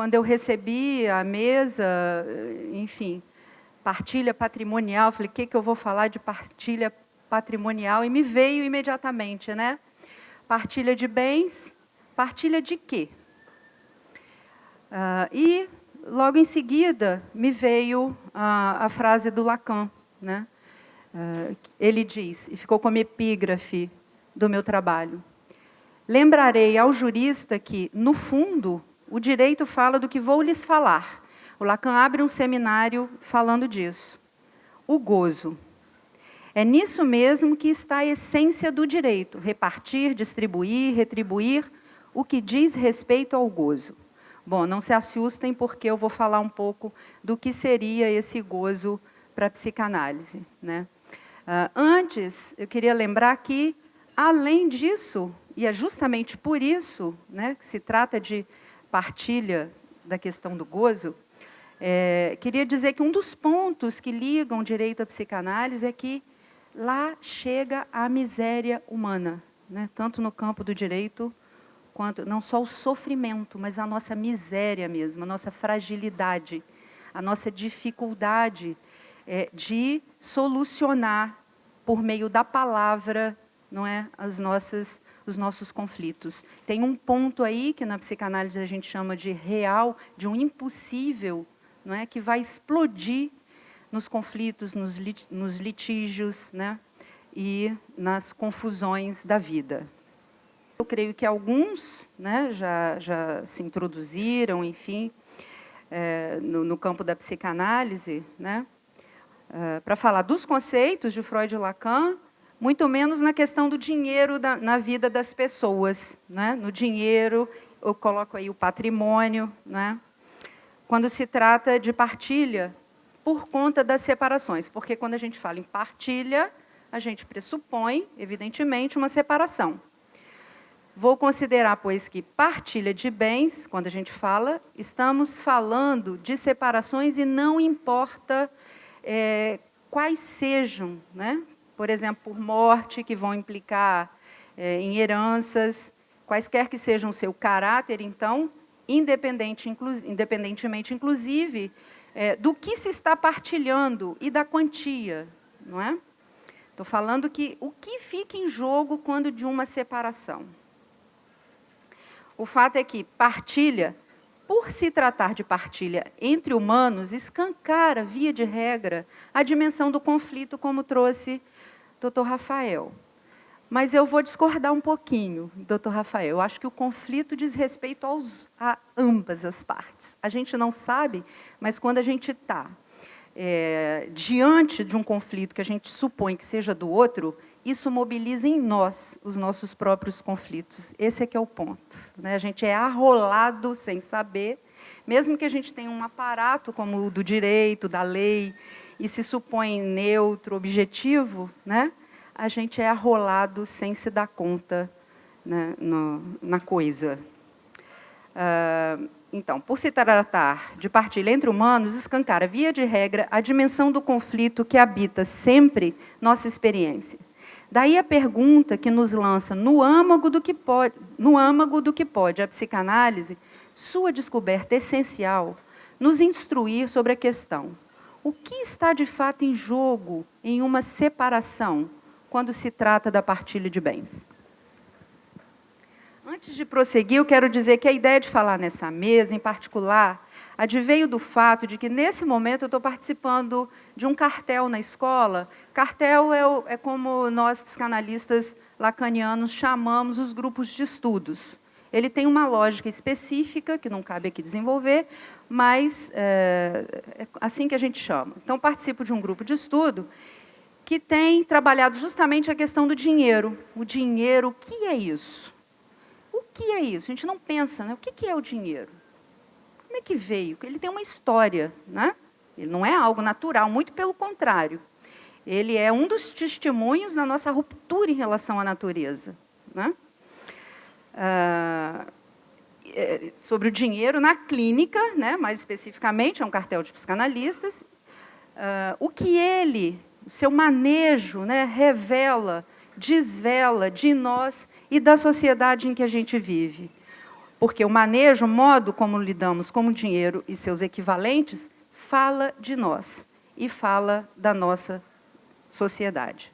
quando eu recebi a mesa, enfim, partilha patrimonial, falei, o que eu vou falar de partilha patrimonial? E me veio imediatamente, né? Partilha de bens, partilha de quê? E, logo em seguida, me veio a frase do Lacan, né? Ele diz, e ficou como epígrafe do meu trabalho: lembrarei ao jurista que, no fundo, o direito fala do que vou lhes falar. O Lacan abre um seminário falando disso. O gozo. É nisso mesmo que está a essência do direito: repartir, distribuir, retribuir o que diz respeito ao gozo. Bom, não se assustem, porque eu vou falar um pouco do que seria esse gozo para a psicanálise, né? Antes, eu queria lembrar que, além disso, e é justamente por isso, né, que se trata de partilha da questão do gozo, queria dizer que um dos pontos que ligam o direito à psicanálise é que lá chega a miséria humana, né, tanto no campo do direito, quanto não só o sofrimento, mas a nossa miséria mesmo, a nossa fragilidade, a nossa dificuldade de solucionar por meio da palavra, não é, os nossos conflitos. Tem um ponto aí que na psicanálise a gente chama de real, de um impossível, não é, que vai explodir nos conflitos, nos litígios, né, e nas confusões da vida. Eu creio que alguns, né, já se introduziram, enfim, no campo da psicanálise, né, para falar dos conceitos de Freud e Lacan, muito menos na questão do dinheiro na vida das pessoas, né? No dinheiro, eu coloco aí o patrimônio, né? Quando se trata de partilha, por conta das separações, porque quando a gente fala em partilha, a gente pressupõe, evidentemente, uma separação. Vou considerar, pois, que partilha de bens, quando a gente fala, estamos falando de separações e não importa quais sejam, né? Por exemplo, por morte, que vão implicar em heranças, quaisquer que sejam o seu caráter, então, independentemente, inclusive, do que se está partilhando e da quantia, não é? Estou falando que o que fica em jogo quando de uma separação. O fato é que partilha, por se tratar de partilha entre humanos, escancara, via de regra, a dimensão do conflito, como trouxe Dr. Rafael. Mas eu vou discordar um pouquinho, Dr. Rafael. Eu acho que o conflito diz respeito a ambas as partes. A gente não sabe, mas quando a gente está diante de um conflito que a gente supõe que seja do outro, isso mobiliza em nós os nossos próprios conflitos. Esse é que é o ponto, né? A gente é arrolado sem saber, mesmo que a gente tenha um aparato como o do direito, da lei, e se supõe neutro, objetivo, né? A gente é arrolado sem se dar conta, né, na coisa. Então, por se tratar de partilha entre humanos, escancara, via de regra, a dimensão do conflito que habita sempre nossa experiência. Daí a pergunta que nos lança no âmago do que pode a psicanálise, sua descoberta essencial, nos instruir sobre a questão: o que está de fato em jogo em uma separação, quando se trata da partilha de bens? Antes de prosseguir, eu quero dizer que a ideia de falar nessa mesa, em particular, adveio do fato de que, nesse momento, eu estou participando de um cartel na escola. Cartel é como nós, psicanalistas lacanianos, chamamos os grupos de estudos. Ele tem uma lógica específica, que não cabe aqui desenvolver, mas é assim que a gente chama. Então, participo de um grupo de estudo que tem trabalhado justamente a questão do dinheiro. O dinheiro, o que é isso? O que é isso? A gente não pensa, né? O que é o dinheiro? Como é que veio? Ele tem uma história, né? Ele não é algo natural, muito pelo contrário. Ele é um dos testemunhos da nossa ruptura em relação à natureza, né? Sobre o dinheiro na clínica, né? Mais especificamente, é um cartel de psicanalistas. O que ele, o seu manejo, né, revela, desvela de nós e da sociedade em que a gente vive. Porque o manejo, o modo como lidamos com o dinheiro e seus equivalentes, fala de nós e fala da nossa sociedade.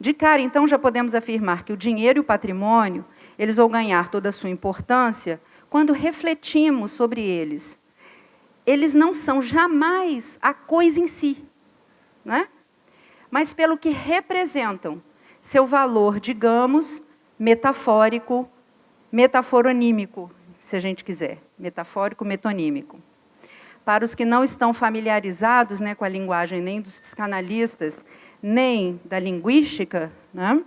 De cara, então, já podemos afirmar que o dinheiro e o patrimônio, eles vão ganhar toda a sua importância quando refletimos sobre eles. Eles não são jamais a coisa em si, né? Mas pelo que representam, seu valor, digamos, metafórico, metaforonímico, se a gente quiser, metafórico, metonímico. Para os que não estão familiarizados, né, com a linguagem nem dos psicanalistas, nem da linguística, né,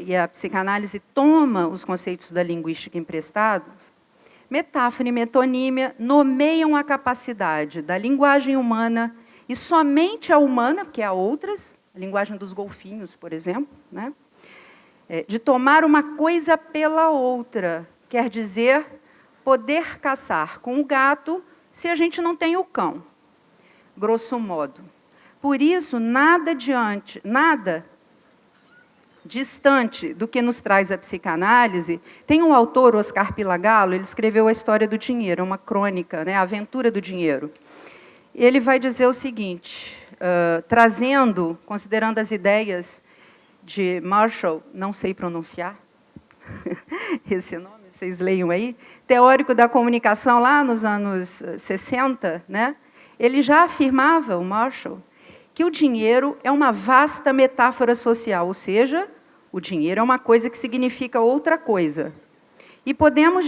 e a psicanálise toma os conceitos da linguística emprestados, metáfora e metonímia nomeiam a capacidade da linguagem humana, e somente a humana, porque há outras, a linguagem dos golfinhos, por exemplo, né, de tomar uma coisa pela outra, quer dizer, poder caçar com o gato se a gente não tem o cão, grosso modo. Por isso, nada distante do que nos traz a psicanálise. Tem um autor, Oscar Pilagallo, ele escreveu A História do Dinheiro, é uma crônica, né, A Aventura do Dinheiro. Ele vai dizer o seguinte, considerando as ideias de Marshall, não sei pronunciar, esse nome, vocês leiam aí, teórico da comunicação lá nos anos 60, né? Ele já afirmava, o Marshall, que o dinheiro é uma vasta metáfora social, ou seja, o dinheiro é uma coisa que significa outra coisa. E podemos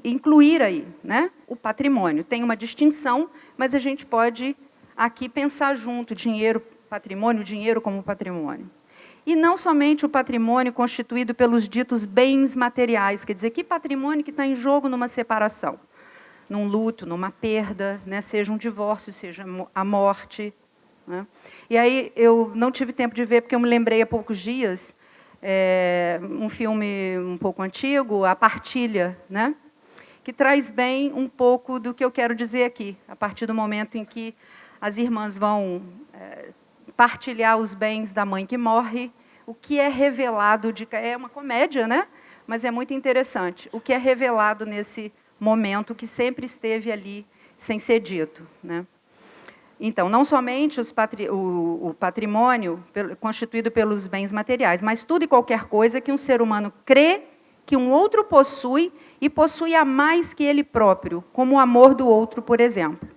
incluir aí, né, o patrimônio. Tem uma distinção, mas a gente pode aqui pensar junto, dinheiro, patrimônio, dinheiro como patrimônio. E não somente o patrimônio constituído pelos ditos bens materiais, quer dizer, que patrimônio que está em jogo numa separação, num luto, numa perda, né, seja um divórcio, seja a morte. Né? E aí eu não tive tempo de ver, porque eu me lembrei há poucos dias, um filme um pouco antigo, A Partilha, né, que traz bem um pouco do que eu quero dizer aqui, a partir do momento em que as irmãs vão partilhar os bens da mãe que morre, o que é revelado, é uma comédia, né? Mas é muito interessante, o que é revelado nesse momento que sempre esteve ali sem ser dito. Né? Então, não somente o patrimônio constituído pelos bens materiais, mas tudo e qualquer coisa que um ser humano crê que um outro possui e possui a mais que ele próprio, como o amor do outro, por exemplo.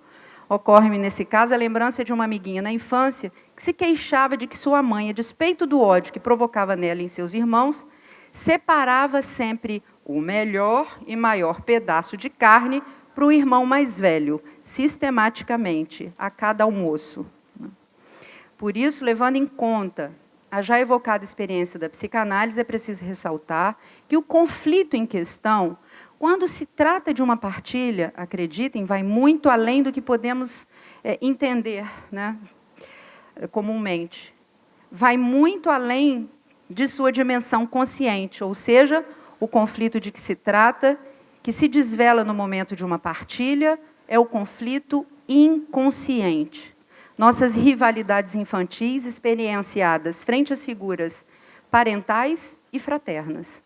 Ocorre-me, nesse caso, a lembrança de uma amiguinha na infância que se queixava de que sua mãe, a despeito do ódio que provocava nela e em seus irmãos, separava sempre o melhor e maior pedaço de carne para o irmão mais velho, sistematicamente, a cada almoço. Por isso, levando em conta a já evocada experiência da psicanálise, é preciso ressaltar que o conflito em questão, quando se trata de uma partilha, acreditem, vai muito além do que podemos entender, né, comumente. Vai muito além de sua dimensão consciente, ou seja, o conflito de que se trata, que se desvela no momento de uma partilha, é o conflito inconsciente. Nossas rivalidades infantis experienciadas frente às figuras parentais e fraternas.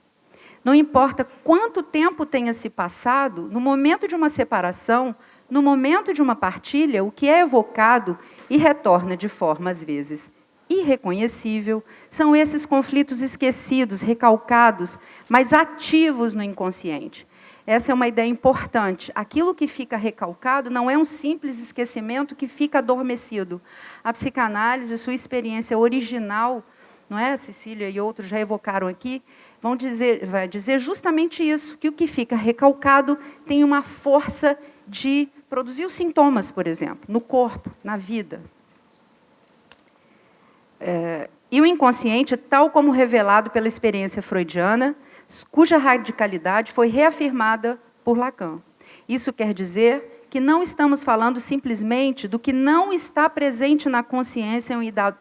Não importa quanto tempo tenha se passado, no momento de uma separação, no momento de uma partilha, o que é evocado e retorna de forma, às vezes, irreconhecível, são esses conflitos esquecidos, recalcados, mas ativos no inconsciente. Essa é uma ideia importante. Aquilo que fica recalcado não é um simples esquecimento que fica adormecido. A psicanálise, sua experiência original, não é? Cecília e outros já evocaram aqui, vai dizer justamente isso, que o que fica recalcado tem uma força de produzir os sintomas, por exemplo, no corpo, na vida. E o inconsciente, tal como revelado pela experiência freudiana, cuja radicalidade foi reafirmada por Lacan. Isso quer dizer que não estamos falando simplesmente do que não está presente na consciência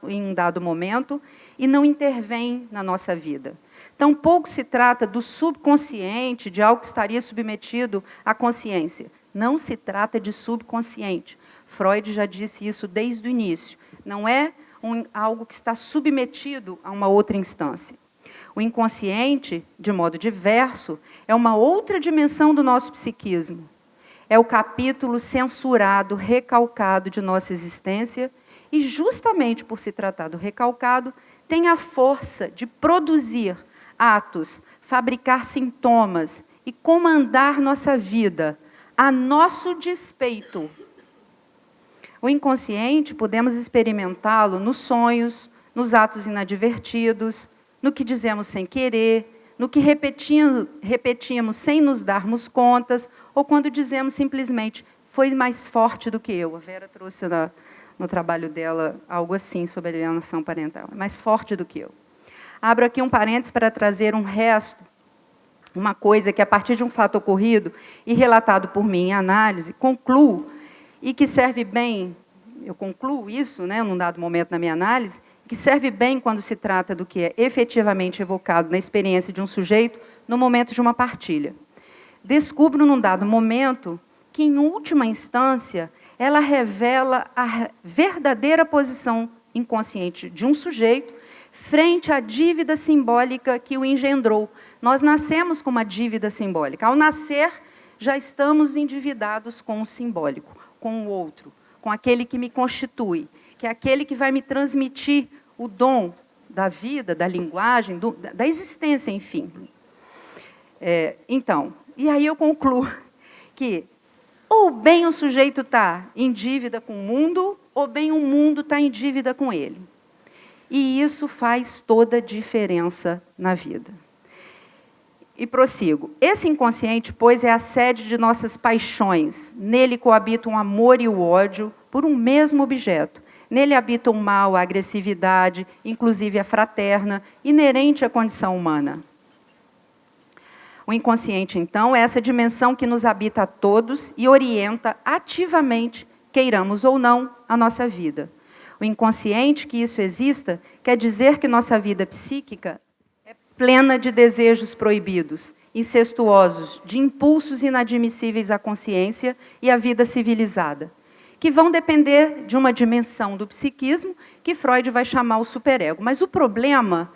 em um dado momento e não intervém na nossa vida. Tampouco se trata do subconsciente, de algo que estaria submetido à consciência. Não se trata de subconsciente. Freud já disse isso desde o início. Não é algo que está submetido a uma outra instância. O inconsciente, de modo diverso, é uma outra dimensão do nosso psiquismo. É o capítulo censurado, recalcado de nossa existência, e justamente por se tratar do recalcado, tem a força de produzir atos, fabricar sintomas e comandar nossa vida a nosso despeito. O inconsciente, podemos experimentá-lo nos sonhos, nos atos inadvertidos, no que dizemos sem querer, no que repetimos sem nos darmos contas, ou quando dizemos simplesmente, foi mais forte do que eu. A Vera trouxe no trabalho dela algo assim sobre alienação parental. É mais forte do que eu. Abro aqui um parênteses para trazer um resto, uma coisa que, a partir de um fato ocorrido e relatado por mim em análise, concluo, e que serve bem, eu concluo isso, né, num dado momento na minha análise, que serve bem quando se trata do que é efetivamente evocado na experiência de um sujeito no momento de uma partilha. Descubro, num dado momento, que, em última instância, ela revela a verdadeira posição inconsciente de um sujeito frente à dívida simbólica que o engendrou. Nós nascemos com uma dívida simbólica. Ao nascer, já estamos endividados com o simbólico, com o outro, com aquele que me constitui, que é aquele que vai me transmitir o dom da vida, da linguagem, da existência, enfim. Então, e aí eu concluo que ou bem o sujeito está em dívida com o mundo, ou bem o mundo está em dívida com ele. E isso faz toda a diferença na vida. E prossigo. Esse inconsciente, pois, é a sede de nossas paixões. Nele coabitam o amor e o ódio por um mesmo objeto. Nele habita o mal, a agressividade, inclusive a fraterna, inerente à condição humana. O inconsciente, então, é essa dimensão que nos habita a todos e orienta ativamente, queiramos ou não, a nossa vida. O inconsciente, que isso exista, quer dizer que nossa vida psíquica é plena de desejos proibidos, incestuosos, de impulsos inadmissíveis à consciência e à vida civilizada, que vão depender de uma dimensão do psiquismo que Freud vai chamar o superego. Mas o problema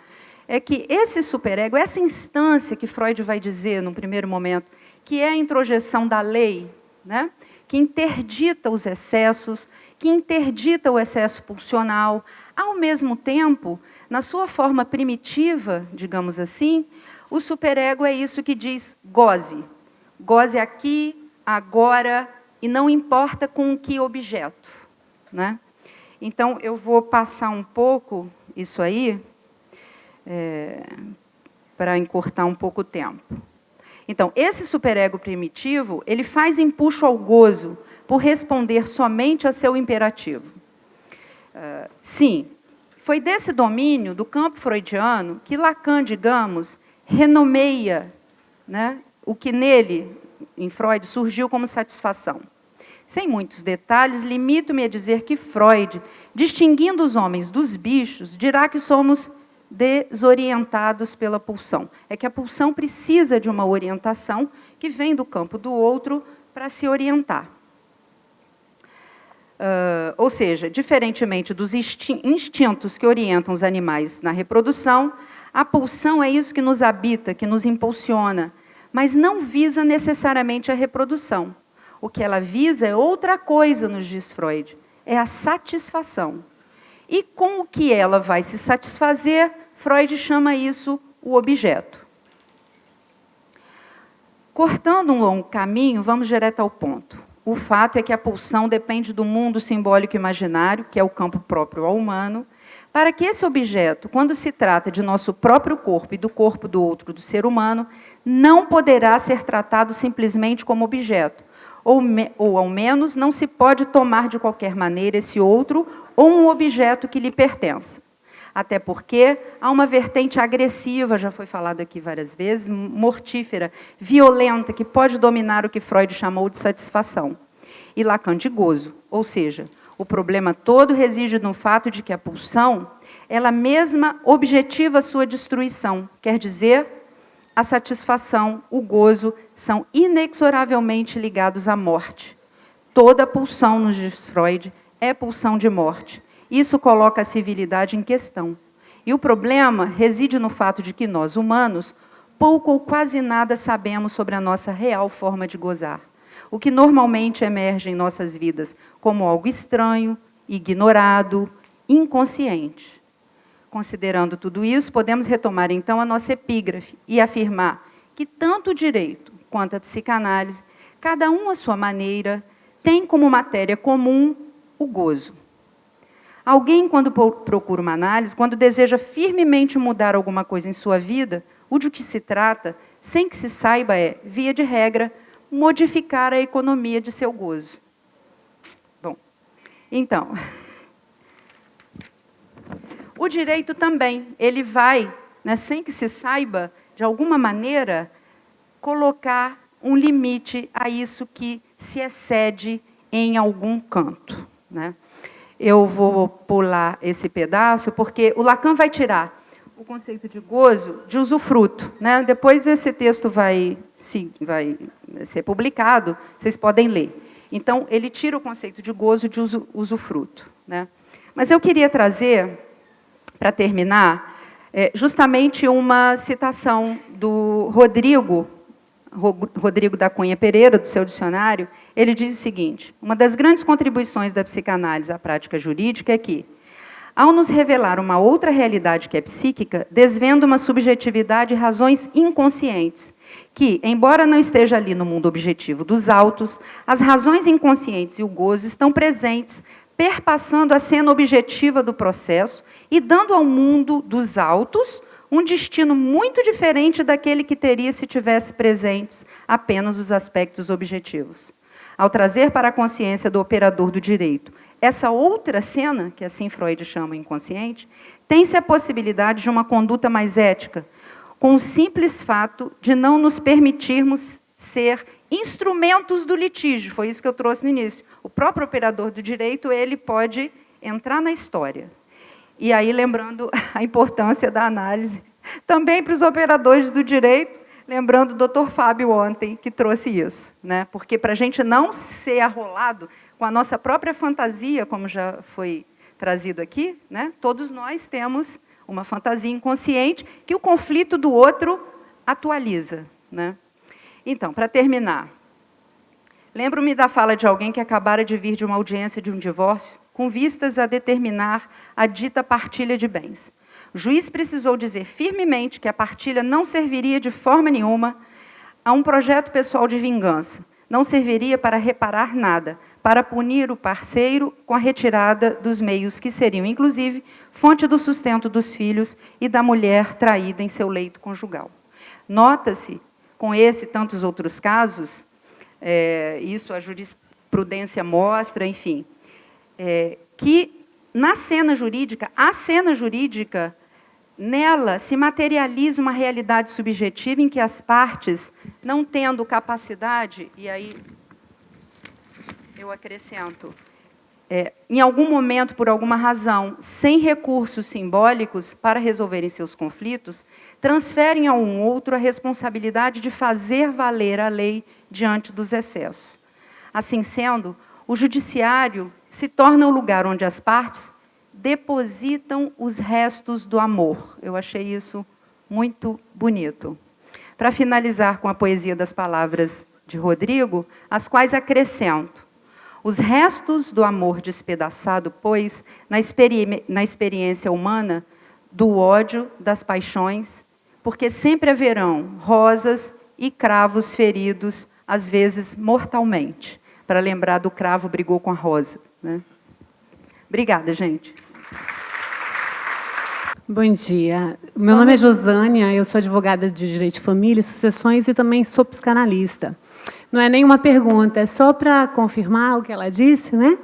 é que esse superego, essa instância que Freud vai dizer, num primeiro momento, que é a introjeção da lei, né, que interdita os excessos, que interdita o excesso pulsional, ao mesmo tempo, na sua forma primitiva, digamos assim, o superego é isso que diz goze. Goze aqui, agora, e não importa com que objeto, né? Então, eu vou passar um pouco isso aí, para encurtar um pouco o tempo. Então, esse superego primitivo, ele faz empuxo ao gozo por responder somente a seu imperativo. Sim, foi desse domínio do campo freudiano que Lacan, digamos, renomeia, né, o que nele, em Freud, surgiu como satisfação. Sem muitos detalhes, limito-me a dizer que Freud, distinguindo os homens dos bichos, dirá que somos desorientados pela pulsão. É que a pulsão precisa de uma orientação que vem do campo do outro para se orientar. Ou seja, diferentemente dos instintos que orientam os animais na reprodução, a pulsão é isso que nos habita, que nos impulsiona, mas não visa necessariamente a reprodução. O que ela visa é outra coisa, nos diz Freud, é a satisfação. E com o que ela vai se satisfazer, Freud chama isso o objeto. Cortando um longo caminho, vamos direto ao ponto. O fato é que a pulsão depende do mundo simbólico imaginário, que é o campo próprio ao humano, para que esse objeto, quando se trata de nosso próprio corpo e do corpo do outro, do ser humano, não poderá ser tratado simplesmente como objeto, ou ao menos não se pode tomar de qualquer maneira esse outro ou um objeto que lhe pertença. Até porque há uma vertente agressiva, já foi falado aqui várias vezes, mortífera, violenta, que pode dominar o que Freud chamou de satisfação. E Lacan de gozo. Ou seja, o problema todo reside no fato de que a pulsão, ela mesma objetiva a sua destruição. Quer dizer, a satisfação, o gozo, são inexoravelmente ligados à morte. Toda pulsão, nos diz Freud, é pulsão de morte. Isso coloca a civilidade em questão. E o problema reside no fato de que nós, humanos, pouco ou quase nada sabemos sobre a nossa real forma de gozar. O que normalmente emerge em nossas vidas como algo estranho, ignorado, inconsciente. Considerando tudo isso, podemos retomar então a nossa epígrafe e afirmar que tanto o direito quanto a psicanálise, cada um à sua maneira, tem como matéria comum o gozo. Alguém, quando procura uma análise, quando deseja firmemente mudar alguma coisa em sua vida, o de que se trata, sem que se saiba, é, via de regra, modificar a economia de seu gozo. Bom, então, o direito também, ele vai, né, sem que se saiba, de alguma maneira, colocar um limite a isso que se excede em algum canto, né? Eu vou pular esse pedaço, porque o Lacan vai tirar o conceito de gozo de usufruto, né? Depois esse texto vai ser publicado, vocês podem ler. Então, ele tira o conceito de gozo de usufruto, né? Mas eu queria trazer, para terminar, justamente uma citação do Rodrigo da Cunha Pereira, do seu dicionário. Ele diz o seguinte: uma das grandes contribuições da psicanálise à prática jurídica é que, ao nos revelar uma outra realidade que é psíquica, desvenda uma subjetividade e razões inconscientes, que, embora não esteja ali no mundo objetivo dos autos, as razões inconscientes e o gozo estão presentes, perpassando a cena objetiva do processo e dando ao mundo dos autos um destino muito diferente daquele que teria se tivesse presentes apenas os aspectos objetivos. Ao trazer para a consciência do operador do direito essa outra cena, que assim Freud chama inconsciente, tem-se a possibilidade de uma conduta mais ética, com o simples fato de não nos permitirmos ser instrumentos do litígio. Foi isso que eu trouxe no início. O próprio operador do direito, ele pode entrar na história. E aí, lembrando a importância da análise, também para os operadores do direito, lembrando o doutor Fábio ontem, que trouxe isso, né? Porque para a gente não ser arrolado com a nossa própria fantasia, como já foi trazido aqui, né? Todos nós temos uma fantasia inconsciente que o conflito do outro atualiza, né? Então, para terminar, lembro-me da fala de alguém que acabara de vir de uma audiência de um divórcio, com vistas a determinar a dita partilha de bens. O juiz precisou dizer firmemente que a partilha não serviria de forma nenhuma a um projeto pessoal de vingança, não serviria para reparar nada, para punir o parceiro com a retirada dos meios que seriam, inclusive, fonte do sustento dos filhos e da mulher traída em seu leito conjugal. Nota-se, com esse e tantos outros casos, isso a jurisprudência mostra, enfim, que na cena jurídica, a cena jurídica, nela se materializa uma realidade subjetiva em que as partes, não tendo capacidade, e aí eu acrescento, em algum momento, por alguma razão, sem recursos simbólicos para resolverem seus conflitos, transferem a um outro a responsabilidade de fazer valer a lei diante dos excessos. Assim sendo, o judiciário se torna o lugar onde as partes depositam os restos do amor. Eu achei isso muito bonito. Para finalizar com a poesia das palavras de Rodrigo, as quais acrescento: os restos do amor despedaçado, pois, na experiência humana, do ódio, das paixões, porque sempre haverão rosas e cravos feridos, às vezes mortalmente. Para lembrar do cravo brigou com a rosa, né? Obrigada, gente. Bom dia. Meu nome é Josânia, eu sou advogada de Direito de Família e Sucessões e também sou psicanalista. Não é nenhuma pergunta, é só para confirmar o que ela disse, né?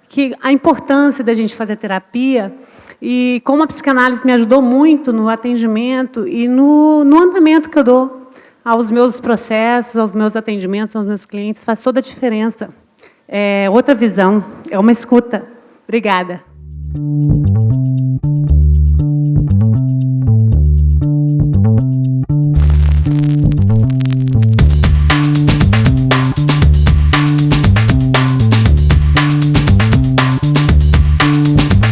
Que a importância da gente fazer terapia e como a psicanálise me ajudou muito no atendimento e no andamento que eu dou aos meus processos, aos meus atendimentos, aos meus clientes, faz toda a diferença. É outra visão, é uma escuta. Obrigada.